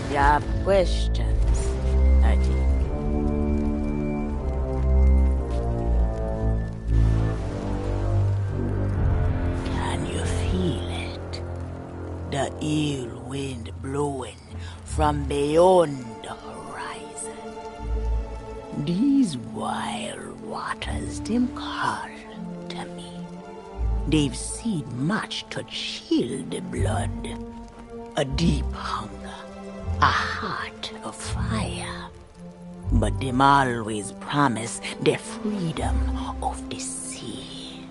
You have questions, I think. Can you feel it? The ill wind blowing from beyond the horizon. These wild waters, them call to me. They've seen much to chill the blood. A deep hunger, a heart of fire. But them always promise the freedom of the sea.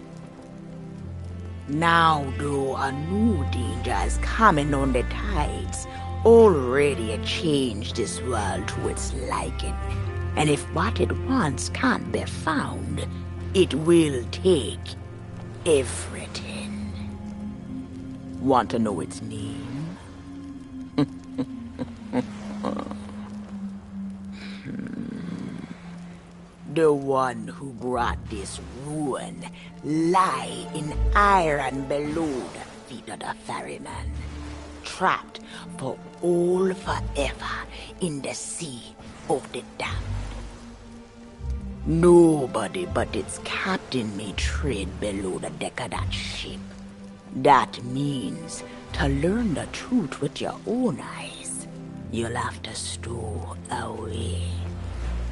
Now though a new danger is coming on the tides, already it changed this world to its liking. And if what it wants can't be found, it will take everything. Want to know its name? The one who brought this ruin lie in iron below the feet of the ferryman, trapped for all forever in the sea of the damned. Nobody but its captain may tread below the deck of that ship. That means to learn the truth with your own eyes, you'll have to stow away.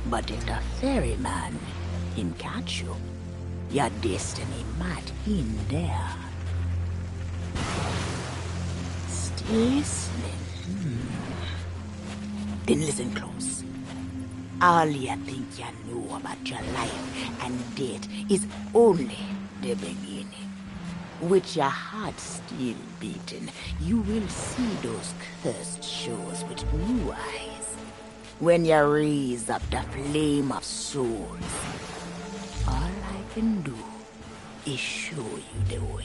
But if the ferryman him catch you, your destiny might end there. Still listening? Then listen close. All you think you know about your life and death is only the beginning. With your heart still beating, you will see those cursed shores with new eyes. When you raise up the flame of souls, all I can do is show you the way.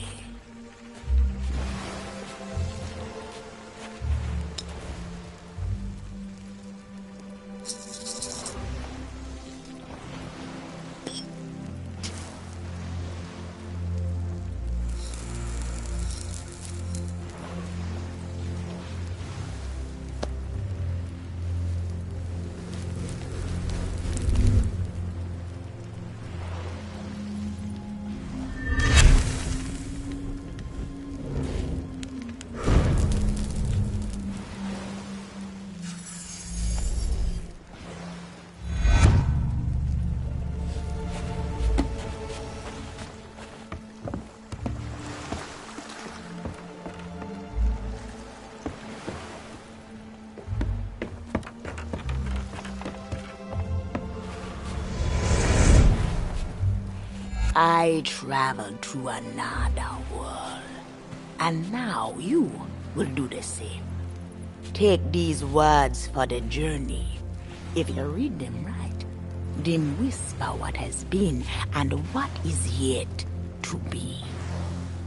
I traveled to another world, and now you will do the same. Take these words for the journey. If you read them right, them whisper what has been and what is yet to be.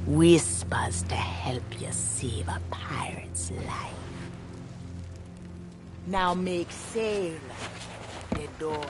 Whispers to help you save a pirate's life. Now make sail. The doors.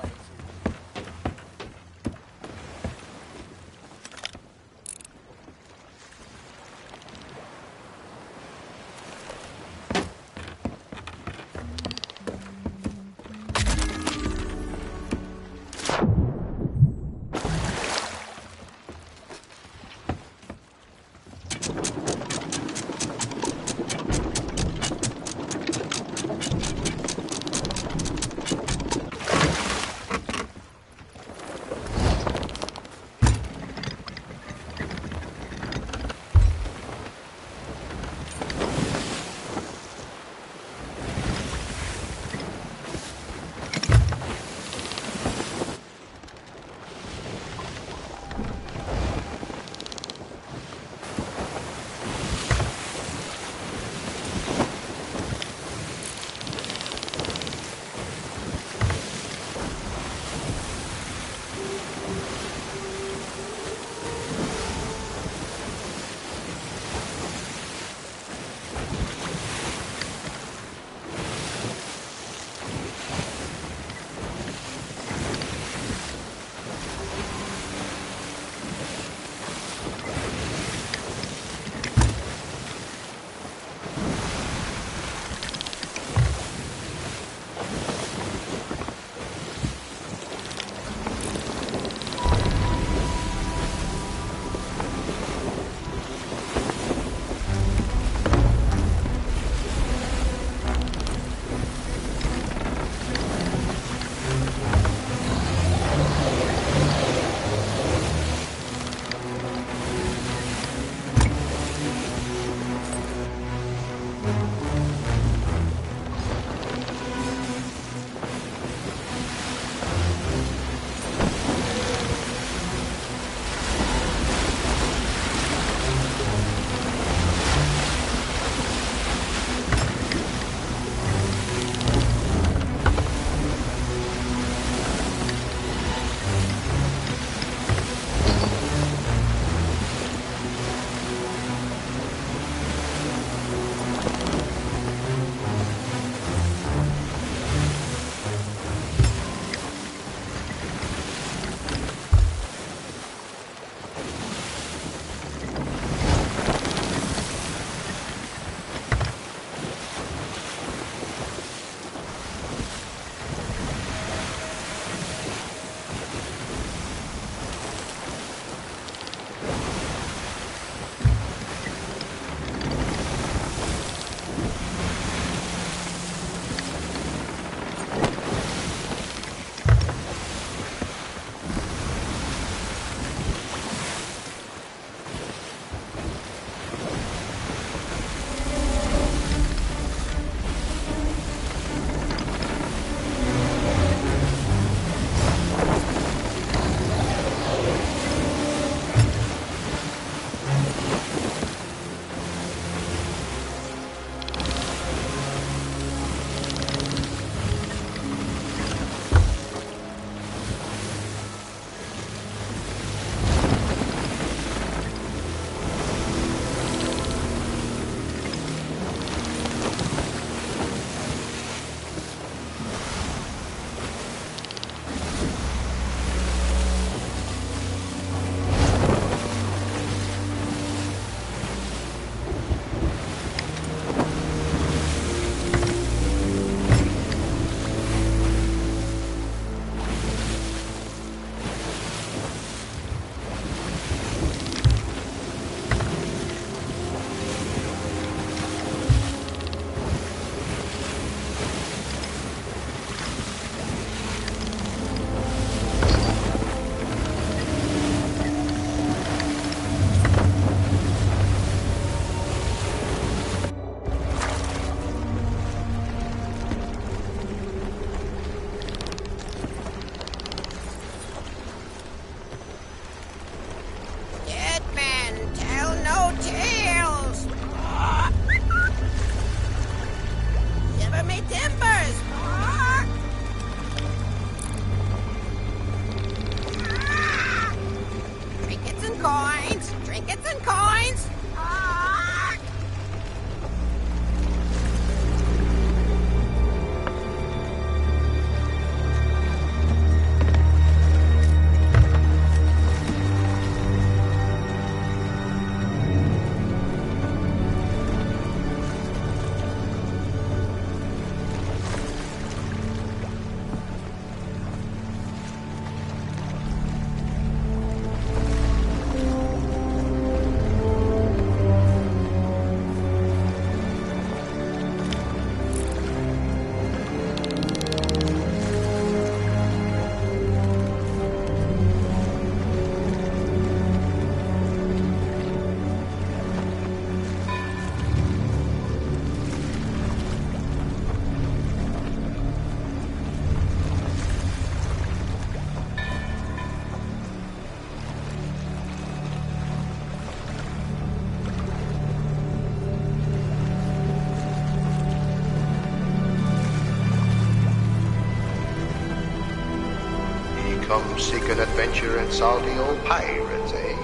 come seeking adventure and salty old pirates, eh?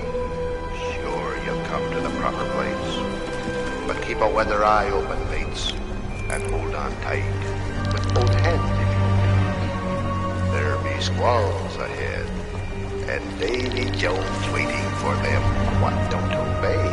Sure, you'll come to the proper place. But keep a weather eye open, mates, and hold on tight with both hands if you will. There be squalls ahead, and Davy Jones waiting for them what don't obey.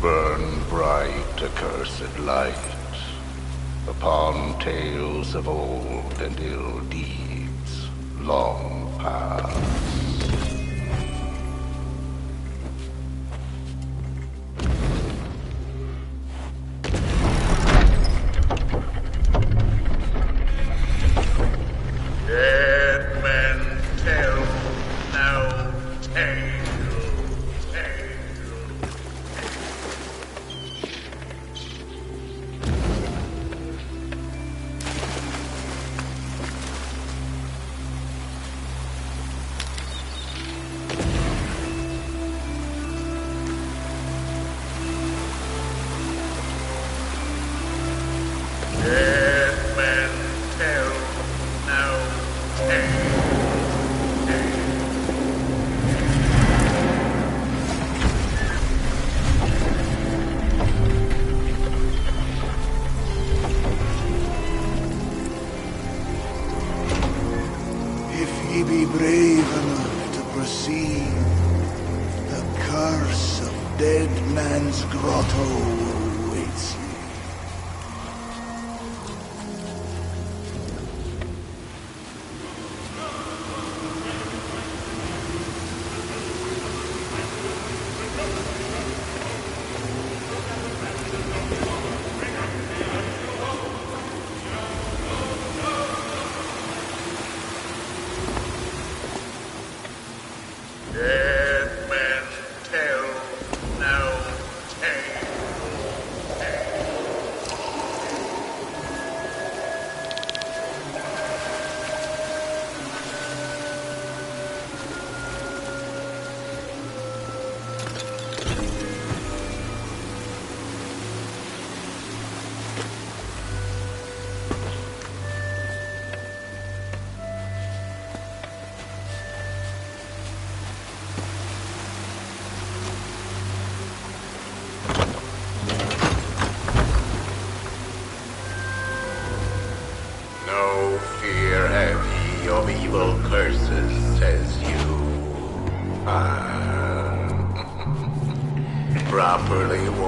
Burn bright, accursed light, upon tales of old and ill deeds long past. Dead men tell no tale. Dead men tell no tale. If ye be brave enough to proceed, the curse of Dead Man's Grotto awaits ye.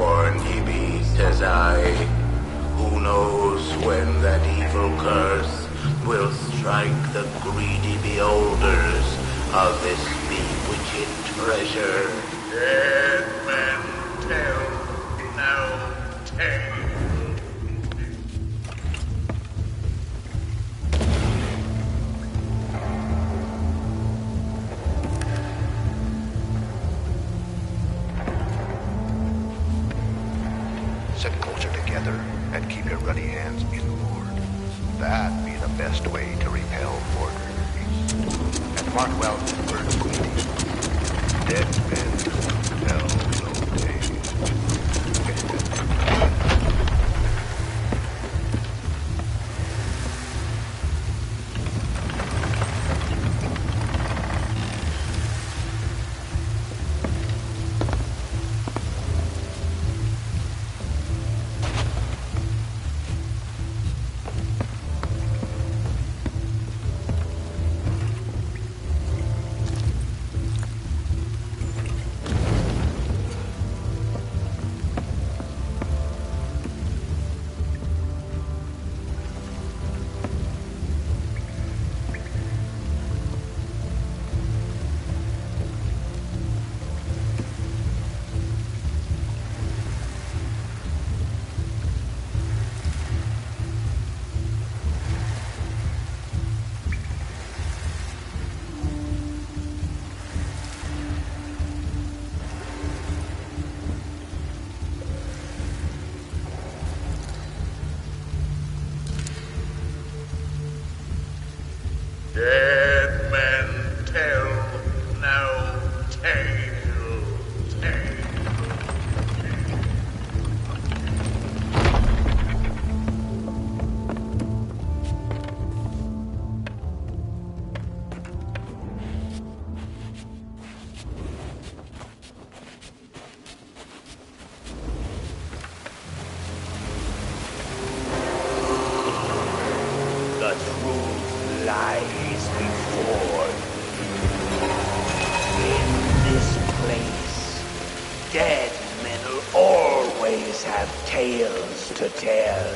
born ye be, says I. Who knows when that evil curse will strike the greedy beholders of this bewitched treasure? Dead men tell no tale. Sit closer together and keep your ruddy hands inboard. That be the best way to repel boarders. And mark well this word of greeting. Dead men tell no tale. Dead men tell no tale. The truth lies before you. In this place, dead men will always have tales to tell.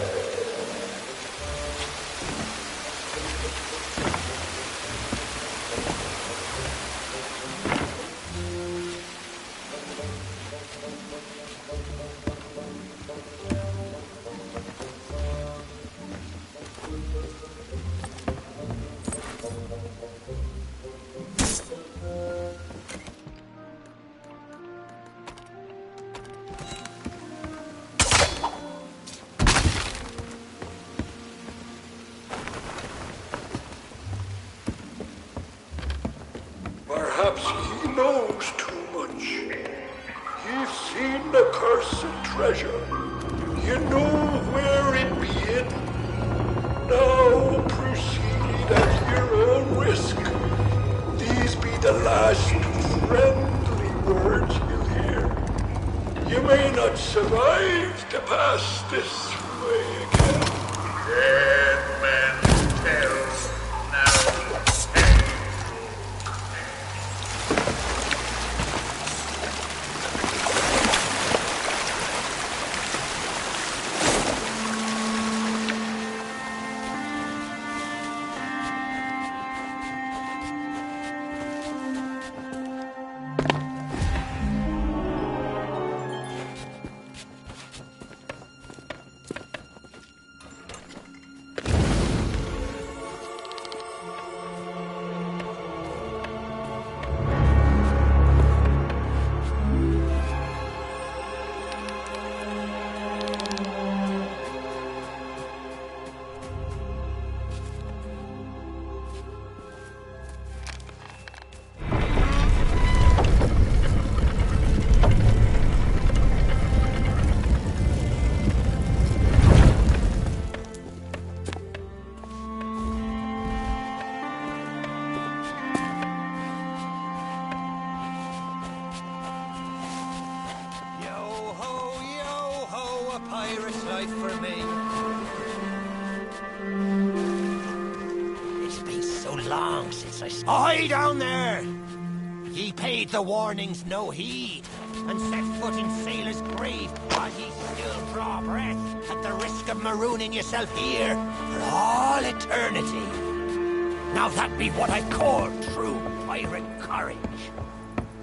Perhaps he knows too much. He's seen the cursed treasure. You know where it be hidden. Now proceed at your own risk. These be the last friendly words you'll hear. You may not survive to pass this way again. Dead men tell no tale. Pirate's life for me. It's been so long since I... Ahoy down there! Ye paid the warnings no heed. and set foot in sailor's grave while ye still draw breath at the risk of marooning yourself here for all eternity. Now that be what I call true pirate courage.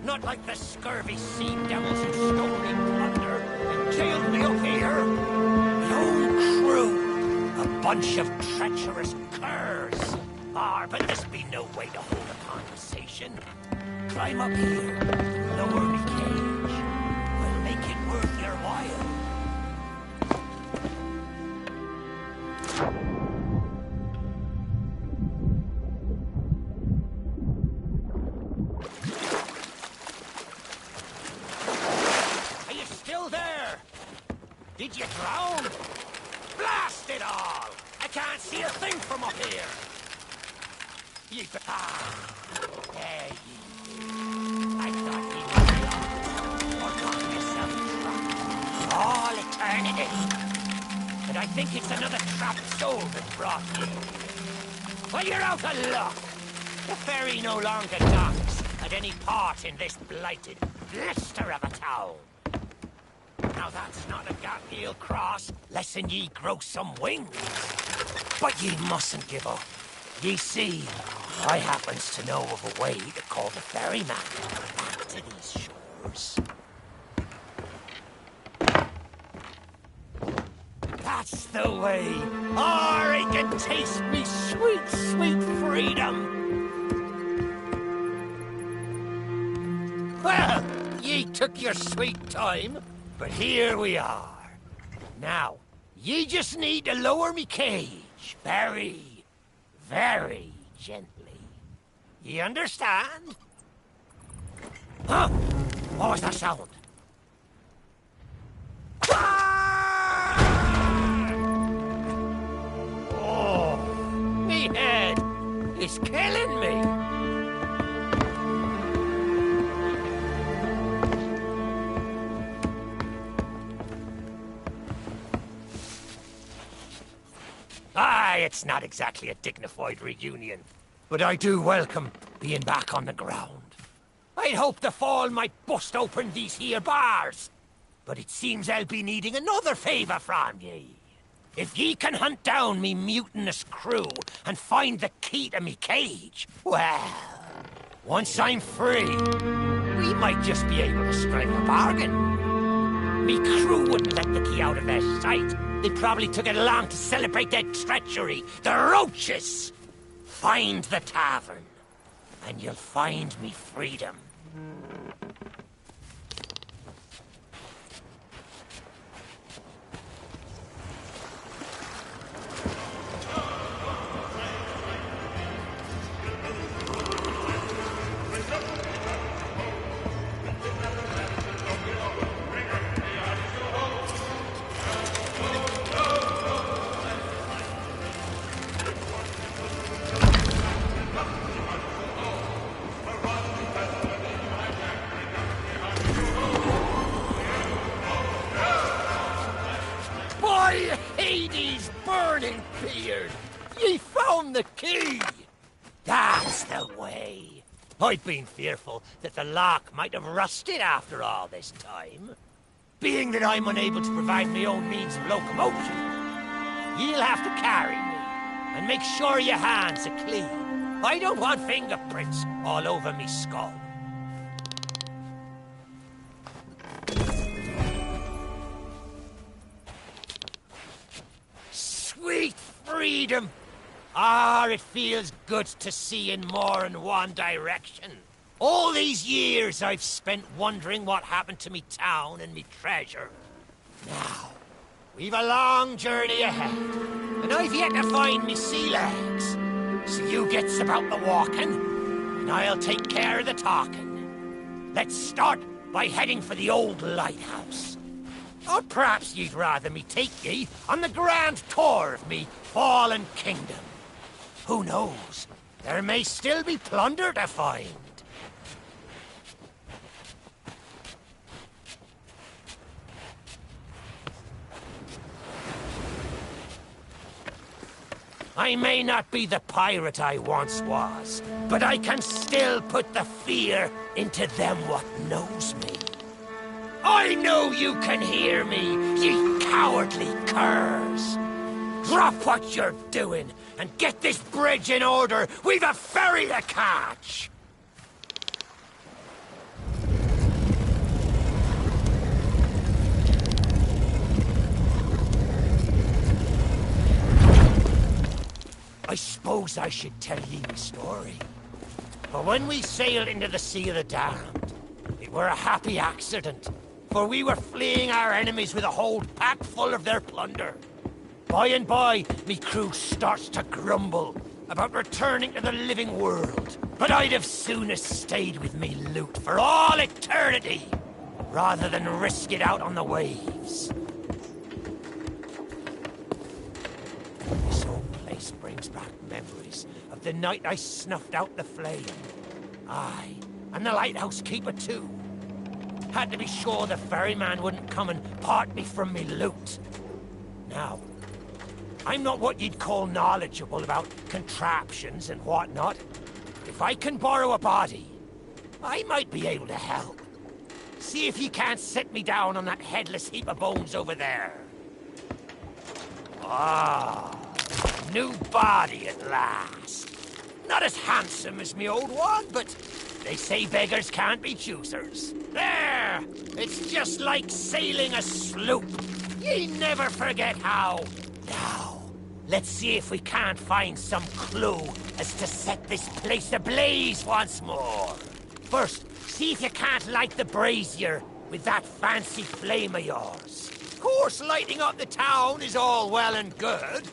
Not like the scurvy sea devils who stole me plunder and jailed me up here. My own crew, a bunch of treacherous curs. But this be no way to hold a conversation. Climb up here, lower me cage. I'll make it worth your while. Are you still there? Did you drown? Blast it all! I can't see a thing from up here. Ye there ye. I thought ye were lost, or got yourself trapped. All eternity. And I think it's another trapped soul that brought you. Well, you're out of luck. The ferry no longer docks at any part in this blighted blister of a town. Now that's not a gap ye'll cross, lessen ye grow some wings. But ye mustn't give up. Ye see, I happens to know of a way to call the ferryman back to these shores. That's the way. I can taste me sweet, sweet freedom. Well, ye took your sweet time, but here we are. Now, ye just need to lower me cage very gently. You understand? Huh? What was that sound? Oh, me head is killing me. It's not exactly a dignified reunion, but I do welcome being back on the ground. I'd hoped the fall might bust open these here bars, but it seems I'll be needing another favour from ye. If ye can hunt down me mutinous crew and find the key to me cage, well, once I'm free, we might just be able to strike a bargain. Me crew wouldn't let the key out of their sight. They probably took it along to celebrate their treachery. The roaches! Find the tavern, and you'll find me freedom. Hades' burning beard! Ye found the key! That's the way. I'd been fearful that the lock might have rusted after all this time. Being that I'm unable to provide my own means of locomotion, you'll have to carry me, and make sure your hands are clean. I don't want fingerprints all over me skull. Sweet freedom! It feels good to see in more than one direction. All these years I've spent wondering what happened to me town and me treasure. Now, we've a long journey ahead, and I've yet to find me sea legs. So you gets about the walking, and I'll take care of the talking. Let's start by heading for the old lighthouse. Or perhaps you'd rather me take ye on the grand tour of me fallen kingdom. Who knows? There may still be plunder to find. I may not be the pirate I once was, but I can still put the fear into them what knows me. I know you can hear me, ye cowardly curs! Drop what you're doing and get this bridge in order. We've a ferry to catch! I suppose I should tell ye the story. For when we sailed into the Sea of the Damned, it were a happy accident, for we were fleeing our enemies with a hold packed full of their plunder. By and by, me crew starts to grumble about returning to the living world. But I'd have sooner stayed with me loot for all eternity, rather than risk it out on the waves. This whole place brings back memories of the night I snuffed out the flame. Aye, and the lighthouse keeper too. Had to be sure the ferryman wouldn't come and part me from me loot. Now, I'm not what you'd call knowledgeable about contraptions and whatnot. If I can borrow a body, I might be able to help. See if you can't set me down on that headless heap of bones over there. Ah, new body at last. Not as handsome as me old one, but they say beggars can't be choosers. There! It's just like sailing a sloop. Ye never forget how. Now, let's see if we can't find some clue as to set this place ablaze once more. First, see if you can't light the brazier with that fancy flame of yours. Of course, lighting up the town is all well and good,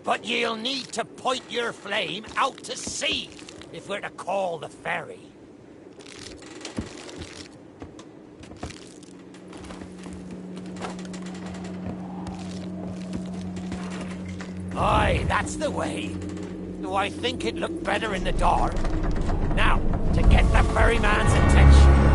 but you'll need to point your flame out to sea if we're to call the ferry. Aye, that's the way. Though I think it looked better in the dark. Now, to get the ferryman's attention.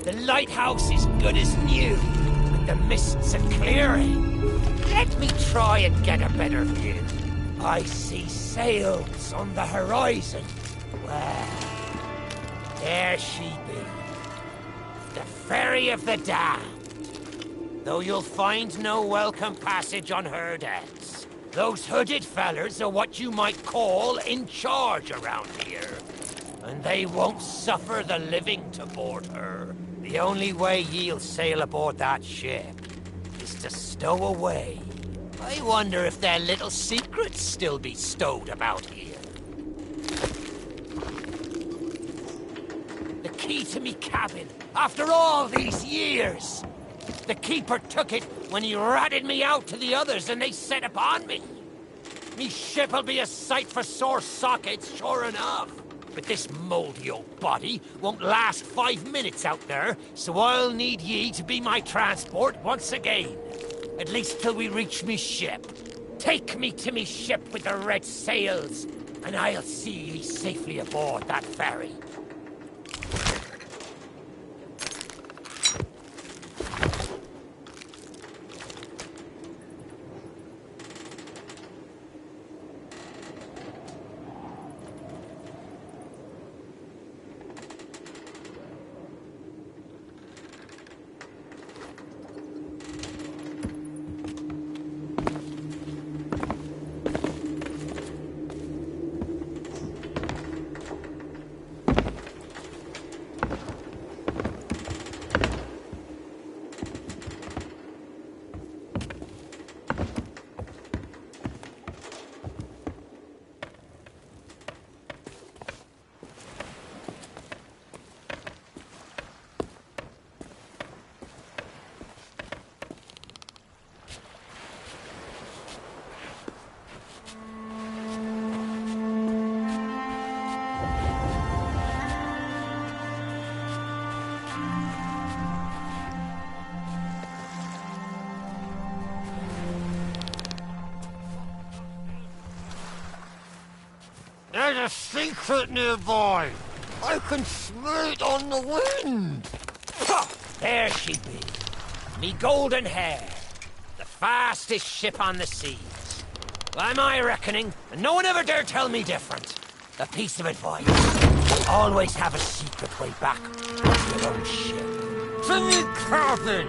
The lighthouse is good as new, and the mists are clearing. Let me try and get a better view. I see sails on the horizon. Well, there she be. The Ferry of the Damned. Though you'll find no welcome passage on her decks. Those hooded fellers are what you might call in charge around here. And they won't suffer the living to board her. The only way ye'll sail aboard that ship is to stow away. I wonder if their little secrets still be stowed about here. The key to me cabin, after all these years. The keeper took it when he ratted me out to the others and they set upon me. Me ship'll be a sight for sore sockets, sure enough. But this mouldy old body won't last 5 minutes out there, so I'll need ye to be my transport once again. At least till we reach me ship. Take me to me ship with the red sails, and I'll see ye safely aboard that ferry. secret nearby. I can smell it on the wind. Ha! There she be. Me golden hair. The fastest ship on the seas. By my reckoning, and no one ever dare tell me different. A piece of advice. Always have a secret way back to your own ship. To me cabin!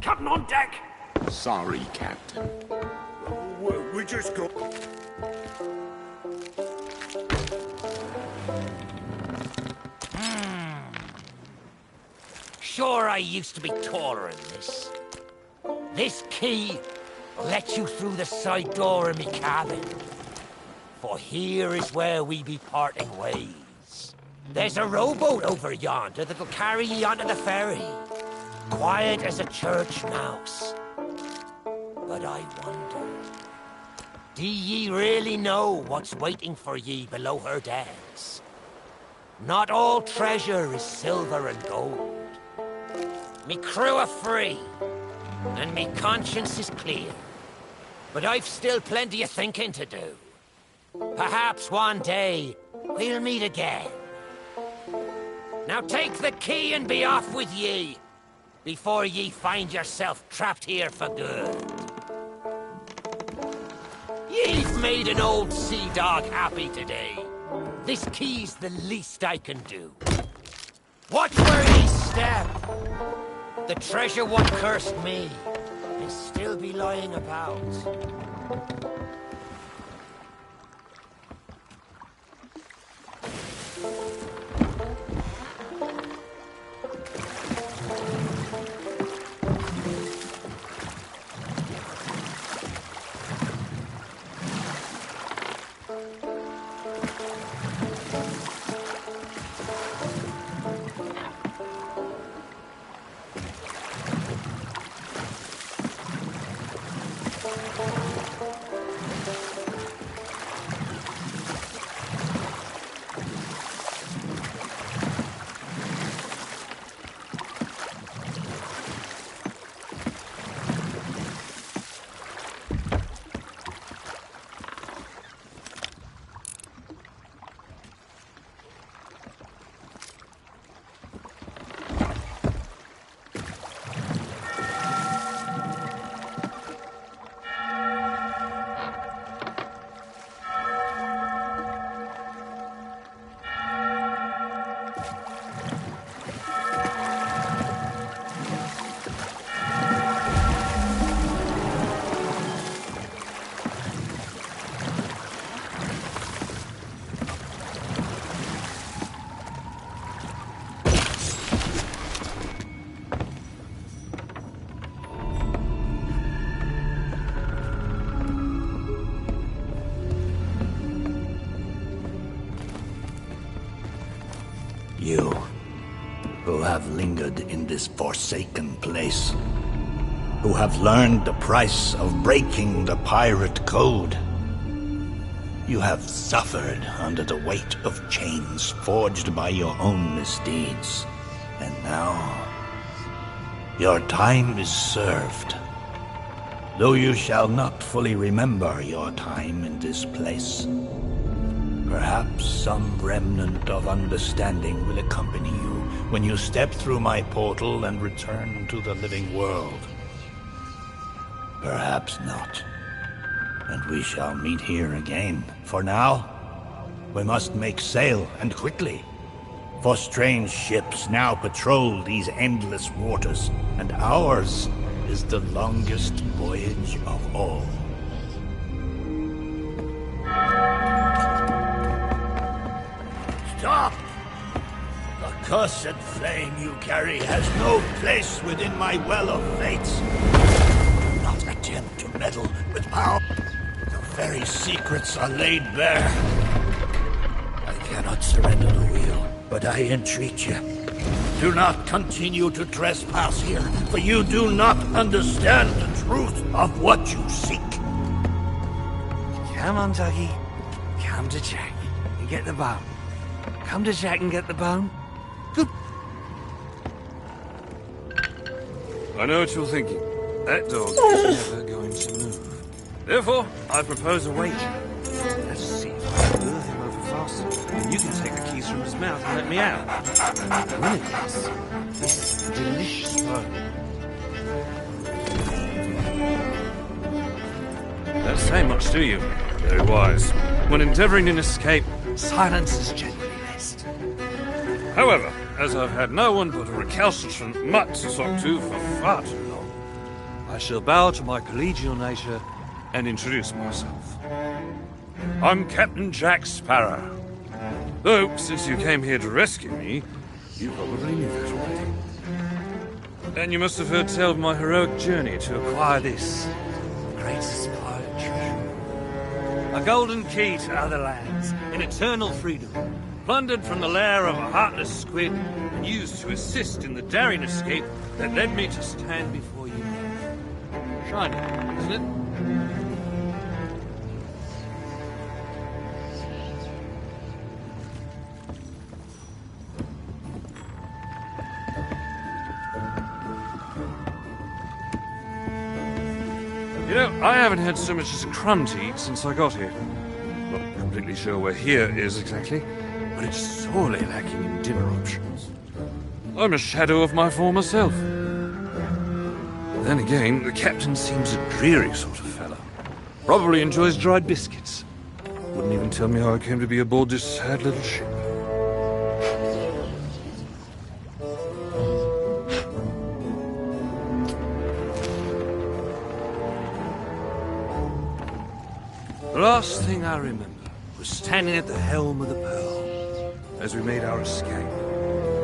Captain on deck! Sorry, Captain. We just go... Sure, I used to be taller than this. This key will let you through the side door of me cabin. For here is where we be parting ways. There's a rowboat over yonder that'll carry ye onto the ferry. Quiet as a church mouse. But I wonder, do ye really know what's waiting for ye below her decks? Not all treasure is silver and gold. Me crew are free, and me conscience is clear. But I've still plenty of thinking to do. Perhaps one day we'll meet again. Now take the key and be off with ye, before ye find yourself trapped here for good. Ye've made an old sea dog happy today. This key's the least I can do. Watch where ye step. The treasure what cursed me may still be lying about. You, who have lingered in this forsaken place, who have learned the price of breaking the pirate code. You have suffered under the weight of chains forged by your own misdeeds, and now your time is served. Though you shall not fully remember your time in this place, perhaps some remnant of understanding will accompany you when you step through my portal and return to the living world. Perhaps not, and we shall meet here again. For now, we must make sail, and quickly. For strange ships now patrol these endless waters, and ours is the longest voyage of all. Stop! The cursed flame you carry has no place within my well of fates. Do not attempt to meddle with power. The very secrets are laid bare. I cannot surrender the wheel But I entreat you, do not continue to trespass here, for you do not understand the truth of what you seek. Come on, Dougie. Come to Jack and get the bone. Come to Jack and get the bone. Good. I know what you're thinking. That dog is never going to move. Therefore, I propose a wager. Let's see if I can lure him over faster. And you can take the keys from his mouth and let me out. The winner gets this delicious bone. Don't say much, do you? Very wise. When endeavouring an escape, silence is generally best. However, as I've had no one but a recalcitrant mutt to talk to for far too long, I shall bow to my collegial nature and introduce myself. I'm Captain Jack Sparrow. Though, since you came here to rescue me, you probably knew that already. And you must have heard tell of my heroic journey to acquire this greatest pirate treasure. A golden key to other lands, in eternal freedom, plundered from the lair of a heartless squid, and used to assist in the daring escape that led me to stand before you now. Shiny, isn't it? You know, I haven't had so much as a crumb to eat since I got here. Not completely sure where here is exactly, but it's sorely lacking in dinner options. I'm a shadow of my former self. Then again, the captain seems a dreary sort of fellow. Probably enjoys dried biscuits. Wouldn't even tell me how I came to be aboard this sad little ship. The last thing I remember was standing at the helm of the Pearl as we made our escape.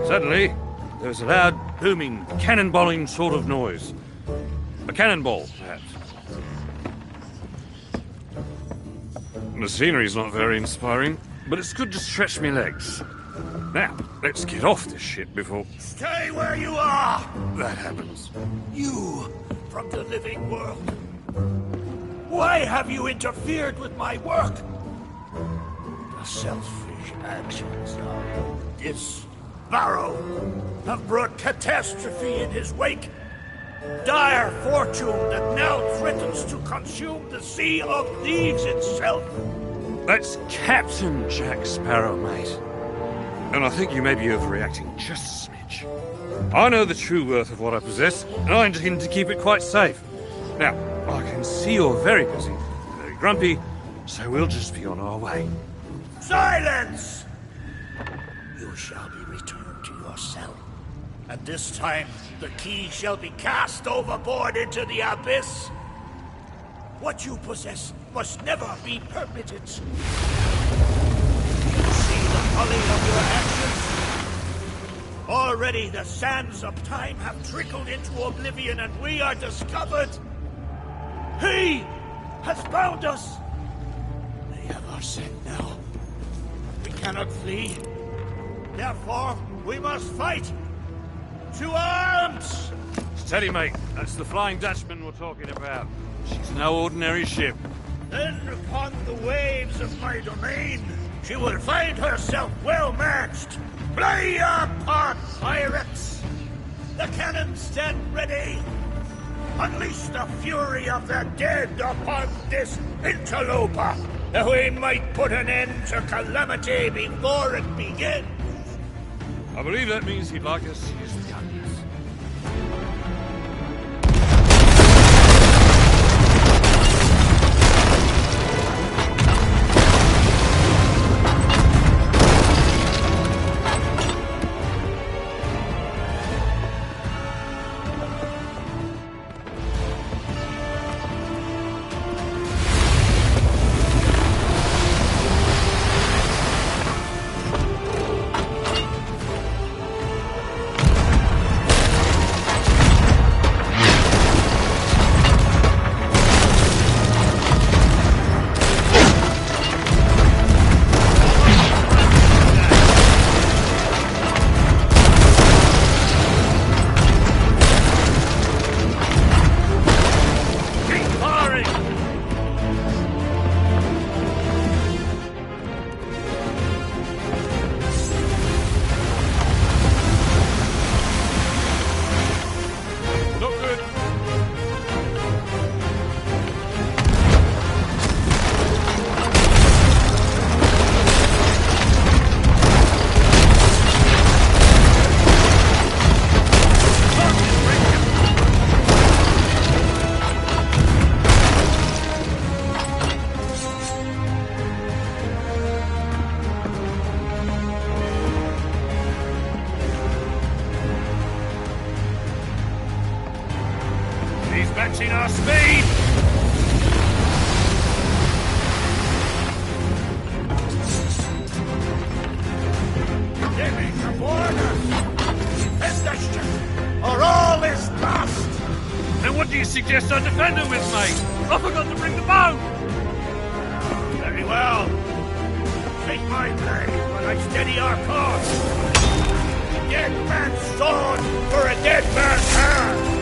Suddenly, there was a loud, booming, cannonballing sort of noise. A cannonball, perhaps. The scenery's not very inspiring, but it's good to stretch me legs. Now, let's get off this ship before... Stay where you are! that happens. You, from the living world. Why have you interfered with my work? The selfish actions of this Barrow have brought catastrophe in his wake. Dire fortune that now threatens to consume the Sea of Thieves itself. That's Captain Jack Sparrow, mate. And I think you may be overreacting just a smidge. I know the true worth of what I possess, and I intend to keep it quite safe. Now, I can see you're very busy, very grumpy, so we'll just be on our way. Silence! You shall be returned to your cell. And this time, the key shall be cast overboard into the abyss. What you possess must never be permitted. Do you see the folly of your actions? Already the sands of time have trickled into oblivion, and we are discovered. He has bound us. They have our scent now. We cannot flee. Therefore, we must fight. To arms! Steady, mate. That's the Flying Dutchman we're talking about. She's no ordinary ship. Then upon the waves of my domain, she will find herself well matched. Play your part, pirates! The cannons stand ready. Unleash the fury of the dead upon this interloper, that we might put an end to calamity before it begins. I believe that means he'd like us to use the guns. He's matching our speed! Giving the borders! Investigation, or all is lost! Then what do you suggest I defend him with, mate? I forgot to bring the bow! Very well. Take my blade when I steady our course. A dead man's sword for a dead man's hand!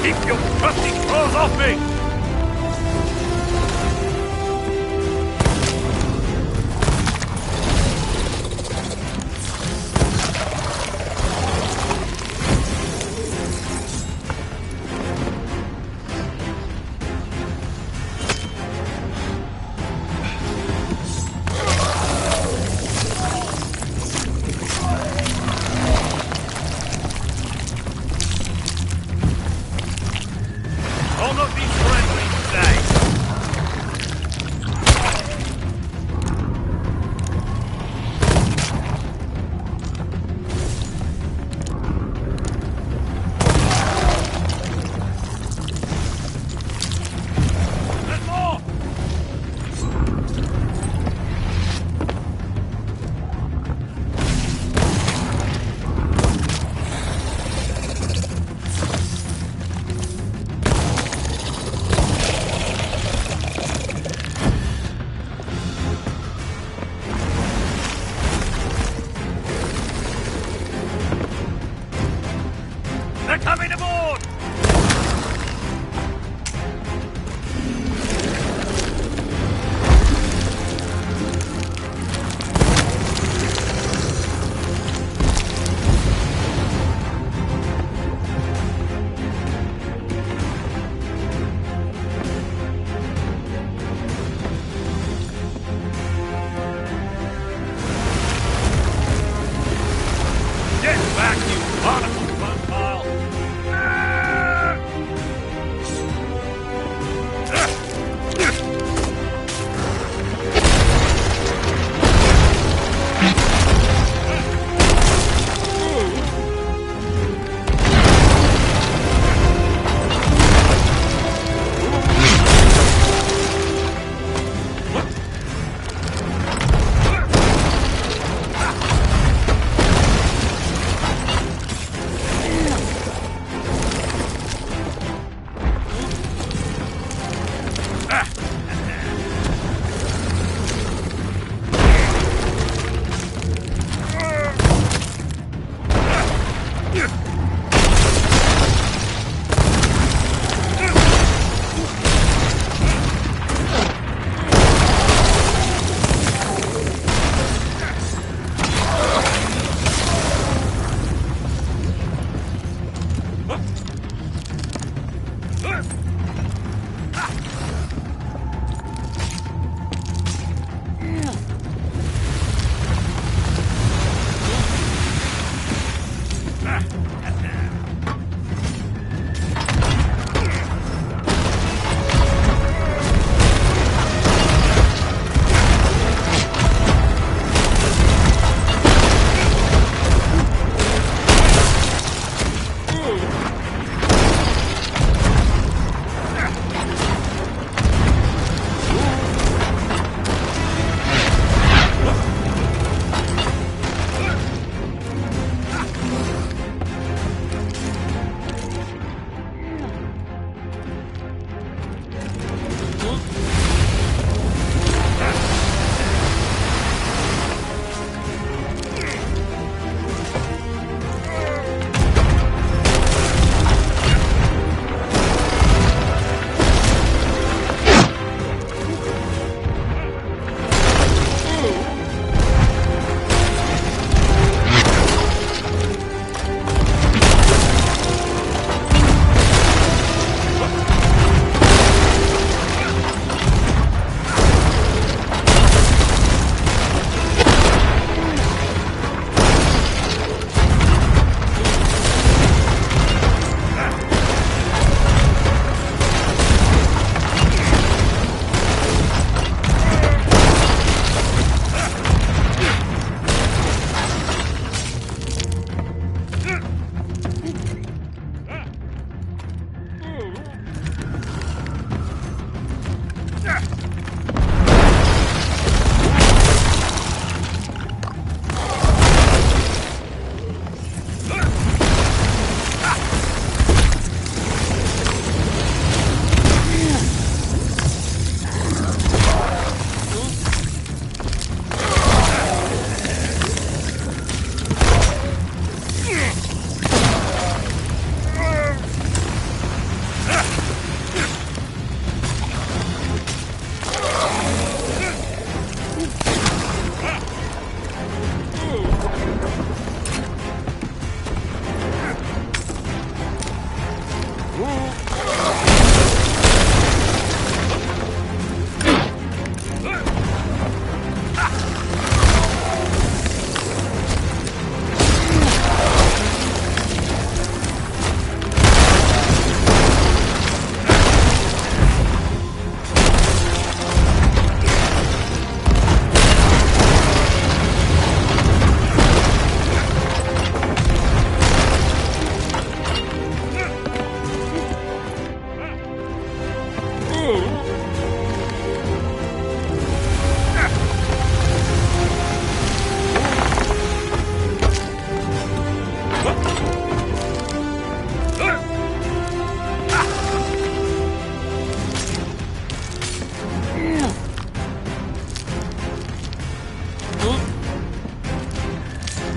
Keep your crusty claws off me!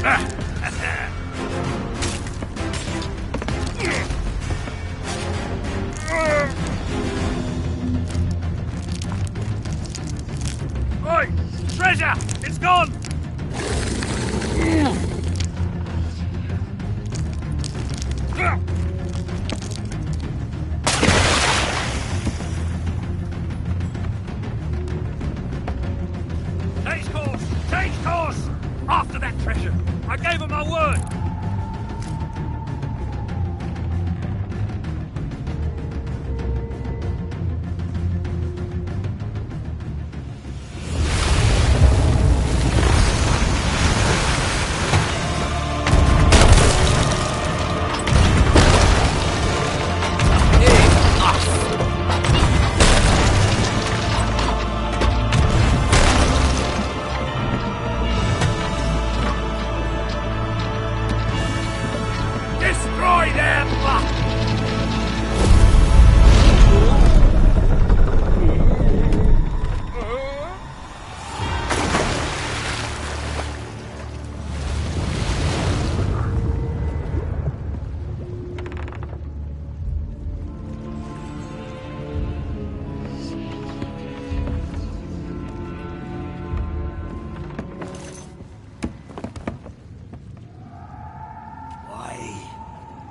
Oi! Treasure! It's gone! Change course! Change course! After that treasure! I gave him my word! Destroy them!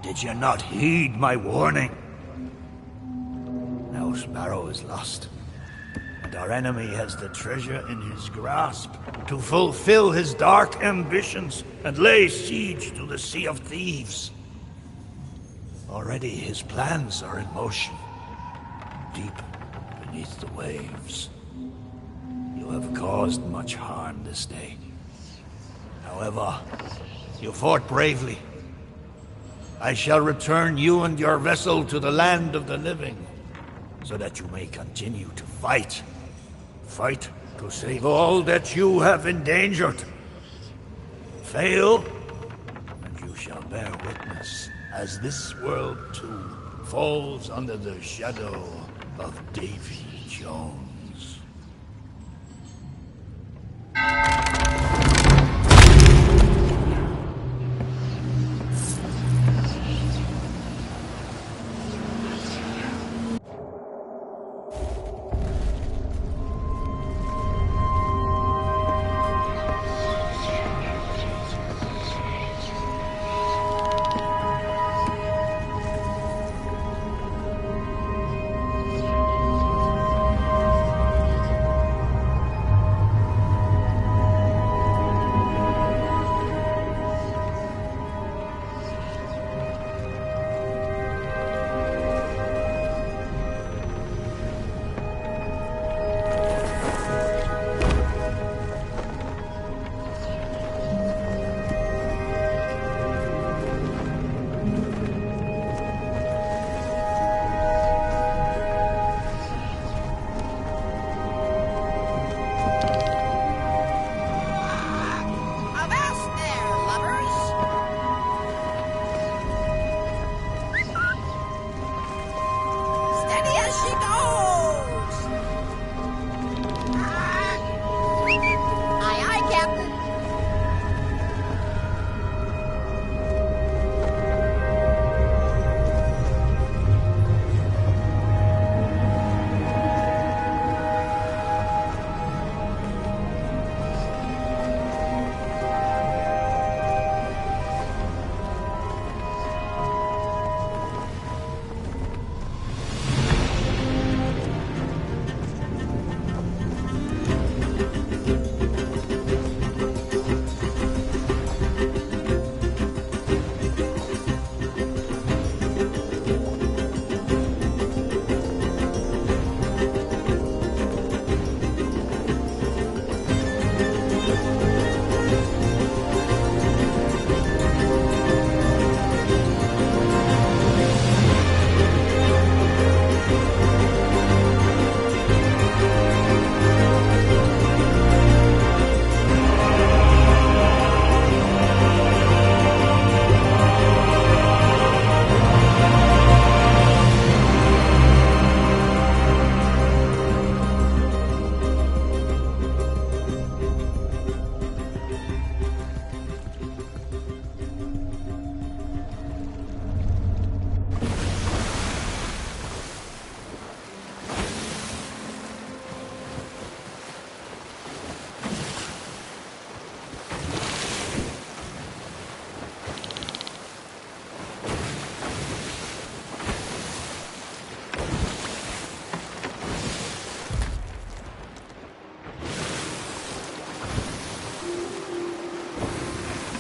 Did you not heed my warning? Now Sparrow is lost, and our enemy has the treasure in his grasp to fulfill his dark ambitions and lay siege to the Sea of Thieves. Already his plans are in motion, deep beneath the waves. You have caused much harm this day. However, you fought bravely. I shall return you and your vessel to the land of the living, so that you may continue to fight. Fight to save all that you have endangered. Fail, and you shall bear witness as this world too falls under the shadow of Davy Jones.